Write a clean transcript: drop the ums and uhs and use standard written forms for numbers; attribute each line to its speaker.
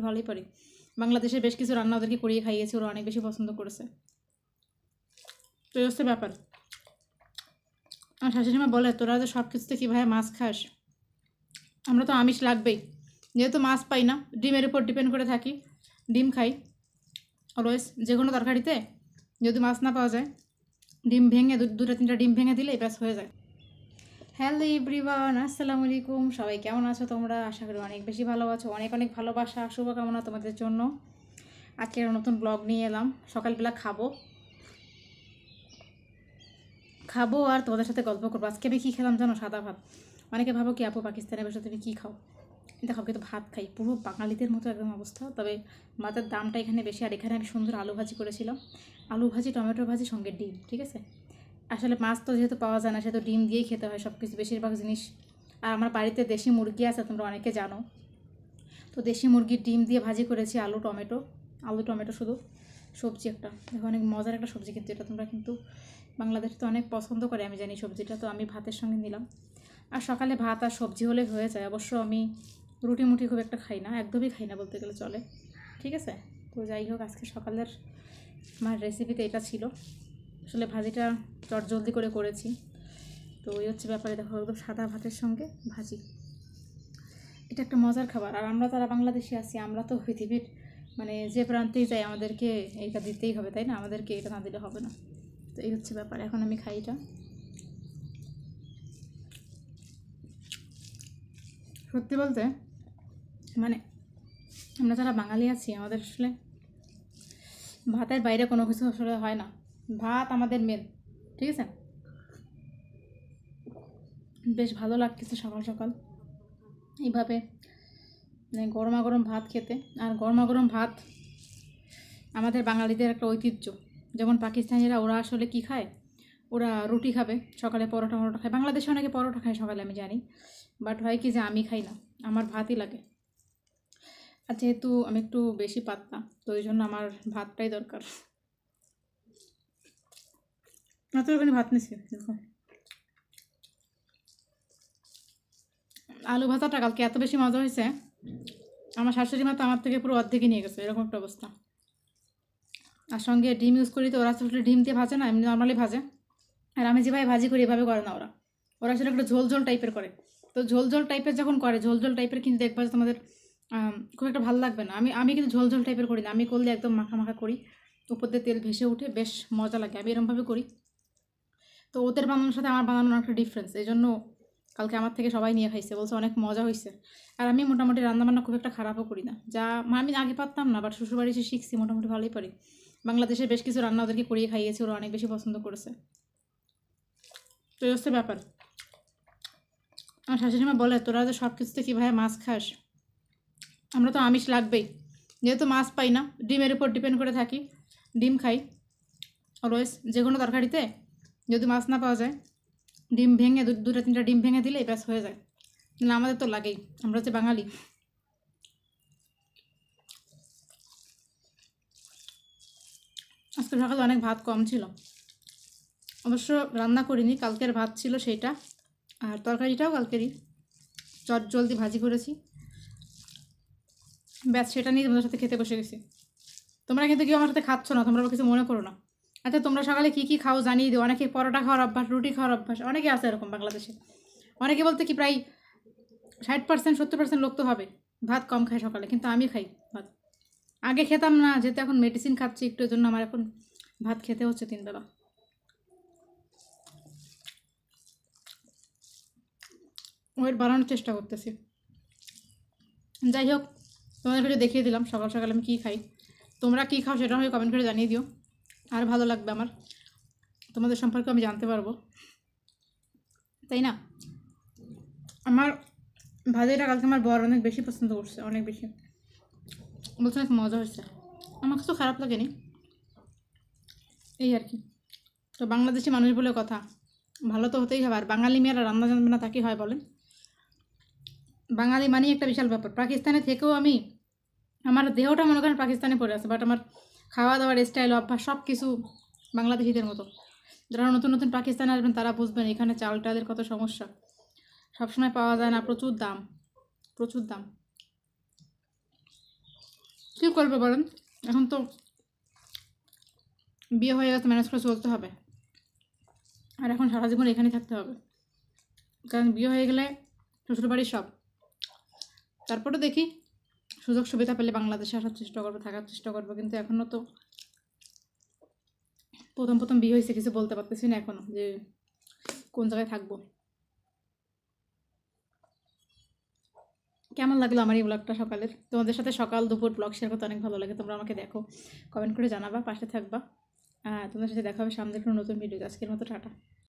Speaker 1: ভালোই পারি। বাংলাদেশের বেশ কিছু রান্না ওদেরকে করিয়ে খাইয়েছি, ওরা অনেক বেশি পছন্দ করেছে। তো এই হচ্ছে ব্যাপার। আমার শাশুড়ি মা বলে, তোরা যে সব কিছুতে কীভাবে মাছ খাস, আমরা তো আমিষ লাগবেই, যেহেতু মাছ পাই না, ডিমের উপর ডিপেন্ড করে থাকি, ডিম খাই অলওয়েজ। যে কোনো তরকারিতে যদি মাছ না পাওয়া যায়, ডিম ভেঙে দুটো তিনটা ডিম ভেঙে দিলেই ব্যাস হয়ে যায়। হ্যালো এভরিওয়ান, আসসালামু আলাইকুম। সবাই কেমন আছো তোমরা? আশা করি অনেক বেশি ভালো আছো। অনেক অনেক ভালোবাসা, শুভকামনা তোমাদের জন্য। আজকে একটা নতুন ব্লগ নিয়ে এলাম। সকালবেলা খাবো আর তোমাদের সাথে গল্প করবো। আজকে আমি কী খেলাম জানো? সাদা ভাত। অনেকে ভাবো কি আপু পাকিস্তানে বসে তুমি কী খাও? দেখো, কিন্তু ভাত খাই, পুরো বাঙালিদের মতো একদম অবস্থা। তবে ভাতের দামটা এখানে বেশি। আর এখানে আমি সুন্দর আলু ভাজি করেছিলাম, আলু ভাজি, টমেটো ভাজি, সঙ্গে ডিম। ঠিক আছে, আসলে মাছ তো যেহেতু পাওয়া যায় না, সেহেতু ডিম দিয়েই খেতে হয় সব কিছু, বেশিরভাগ জিনিস। আর আমার বাড়িতে দেশি মুরগি আছে, তোমরা অনেকে জানো। তো দেশি মুরগির ডিম দিয়ে ভাজি করেছি, আলু টমেটো শুধু। সবজি একটা দেখো, অনেক মজার একটা সবজি, কিন্তু এটা তোমরা কিন্তু বাংলাদেশে তো অনেক পছন্দ করে, আমি জানি সবজিটা। তো আমি ভাতের সঙ্গে নিলাম। আর সকালে ভাত আর সবজি হলে হয়ে যায়। অবশ্য আমি রুটি মুটি খুব একটা খাই না, একদমই খাই না বলতে গেলে চলে। ঠিক আছে, তো যাই হোক, আজকে সকালের আমার রেসিপিতে এটা ছিল। আসলে ভাজিটা জলদি করে করেছি। তো ওই হচ্ছে ব্যাপারে। দেখো, একদম সাদা ভাতের সঙ্গে ভাজি, এটা একটা মজার খাবার। আর আমরা যারা বাংলাদেশি আছি, আমরা তো পৃথিবীর মানে যে প্রান্তেই যাই, আমাদেরকে এইটা দিতেই হবে, তাই না? আমাদেরকে এটা না দিলে হবে না। তো এই হচ্ছে ব্যাপার। এখন আমি খাই এটা। সত্যি বলতে মানে আমরা যারা বাঙালি আছি, আমাদের আসলে ভাতের বাইরে কোনো কিছু আসলে হয় না। ভাত আমাদের মেন। ঠিক আছে, বেশ ভালো লাগতেছে সকাল সকাল এইভাবে মানে গরমা গরম ভাত খেতে। আর গরমা গরম ভাত আমাদের বাঙালিদের একটা ঐতিহ্য। যেমন পাকিস্তানিরা, ওরা আসলে কি খায়? ওরা রুটি খাবে, সকালে পরোটা খায়। বাংলাদেশে অনেকে পরোটা খায় সকালে, আমি জানি। বাট হয় কি যে আমি খাই না, আমার ভাতই লাগে। আর যেহেতু আমি একটু বেশি পাতলা, তো ওই জন্য আমার ভাতটাই দরকার। মাত্র ওখানে ভাত নিচ্ছি, দেখো। আলু ভাজাটা কালকে এত বেশি মজা হয়েছে, আমার শাশুড়ি মা তো আমার থেকে পুরো অর্ধেকই নিয়ে গেছে, এরকম একটা অবস্থা। আর সঙ্গে ডিম ইউজ করি, তো ওরা আসলে ডিম দিয়ে ভাজে না, এমনি নর্মালি ভাজে। আর আমি যেভাবে ভাজি করি এভাবে করে না ওরা। ওরা আসলে একটু ঝোল ঝোল টাইপের করে। তো ঝোল ঝোল টাইপের যখন করে, ঝোল ঝোল টাইপের কিন্তু দেখবা যে তোমাদের খুব একটা ভালো লাগবে না। আমি কিন্তু ঝোল ঝোল টাইপের করি না, আমি করলে একদম মাখা মাখা করি, উপর দিয়ে তেল ভেসে উঠে বেশ মজা লাগে। আমি এরকমভাবে করি। তো ওদের বানানোর সাথে আমার বানানোর একটা ডিফারেন্স, এই জন্য কালকে আমার থেকে সবাই নিয়ে খাইছে, বলছে অনেক মজা হয়েছে। আর আমি মোটামুটি রান্নাবান্না খুব একটা খারাপও করি না, যা আমি আগে পারতাম না, বাট শ্বশুরবাড়ি এসে শিখছি, মোটামুটি ভালোই পারি। বাংলাদেশের বেশ কিছু রান্না ওদেরকে করিয়ে খাইয়েছি, ওরা অনেক বেশি পছন্দ করেছে। তো এই হচ্ছে ব্যাপার। আমার শাশুড়ি মা বলে, তোরা যে সব কিছুতে কীভাবে মাছ খাস, আমরা তো আমিষ লাগবেই, যেহেতু মাছ পাই না, ডিমের উপর ডিপেন্ড করে থাকি, ডিম খাই অলওয়েজ। যে কোনো তরকারিতে যদি মাছ না পাওয়া যায়, ডিম ভেঙে দুটো তিনটা ডিম ভেঙে দিলেই ব্যাস হয়ে যায়। না, আমাদের তো লাগেই, আমরা হচ্ছে বাঙালি। আজকে সকালে অনেক ভাত কম ছিল, অবশ্য রান্না করিনি, কালকের ভাত ছিল সেইটা। আর তরকারিটাও কালকেরই, জলদি ভাজি করেছি, ব্যাস সেটা নিয়ে তোমাদের সাথে খেতে বসে গেছি। তোমরা কিন্তু কেউ আমার সাথে খাচ্ছ না, তোমরা কিছু মনে করো না। আচ্ছা, তোমরা সকালে কী কী খাও জানিয়ে দিও। অনেকে পরোটা খাওয়ার অভ্যাস, রুটি খাওয়ার অভ্যাস, অনেকে আছে এরকম বাংলাদেশে। অনেকে বলতে কি প্রায় 60% 70% লোক তো হবে ভাত কম খায় সকালে, কিন্তু আমি খাই ভাত। আগে খেতাম না, যেহেতু এখন মেডিসিন খাচ্ছি একটু, জন্য আমার এখন ভাত খেতে হচ্ছে 3 বেলা। ওয়েট বাড়ানোর চেষ্টা করতেছি। যাই হোক, তোমাদেরকে দেখিয়ে দিলাম সকাল সকাল আমি কী খাই। তোমরা কী খাও সেটা আমাকে কমেন্ট করে জানিয়ে দিও, আর ভালো লাগবে আমার, তোমাদের সম্পর্কে আমি জানতে পারবো, তাই না? আমার ভাজিটা কালকে আমার বর অনেক বেশি পছন্দ করছে, অনেক বেশি, বলছে অনেক মজা হয়েছে। আমার কাছে তো খারাপ লাগেনি, এই আর কি। তো বাংলাদেশি মানুষ বলে কথা, ভালো তো হতেই হবে। আর বাঙালি মেয়েরা রান্না জানবে না তা কি হয় বলেন? বাঙালি মানেই একটা বিশাল ব্যাপার। পাকিস্তানে থেকেও আমি, আমার দেহটা মনে করেন পাকিস্তানে পড়ে আছে, বাট আমার খাওয়া দাওয়ার স্টাইল, অভ্যাস সব কিছু বাংলাদেশিদের মতো। যারা নতুন নতুন পাকিস্তানে আসবেন তারা বুঝবেন এখানে চাল ডালের কত সমস্যা, সবসময় পাওয়া যায় না, প্রচুর দাম, প্রচুর দাম। কী করবে বলেন? এখন তো বিয়ে হয়ে গেছে, ম্যানেজ করে চলতে হবে। আর এখন সারা জীবন এখানেই থাকতে হবে, কারণ বিয়ে হয়ে গেলে শ্বশুরবাড়ির সব। তারপরে দেখি সুযোগ সুবিধা পেলে বাংলাদেশে আসার চেষ্টা করবো, থাকার চেষ্টা করবো। কিন্তু এখনও তো প্রথম প্রথম বিয়ে হয়েছে, কিছু বলতে পারতেছি না এখনও যে কোন জায়গায় থাকবো। কেমন লাগলো আমার এই ব্লগটা সকালের? তোমাদের সাথে সকাল দুপুর ব্লগ শেয়ার করতে অনেক ভালো লাগে। তোমরা আমাকে দেখো, কমেন্ট করে জানাবা, পাশে থাকবা। তোমাদের সাথে দেখা হবে সামনের কোনো নতুন ভিডিও। আজকের মতো টাটা।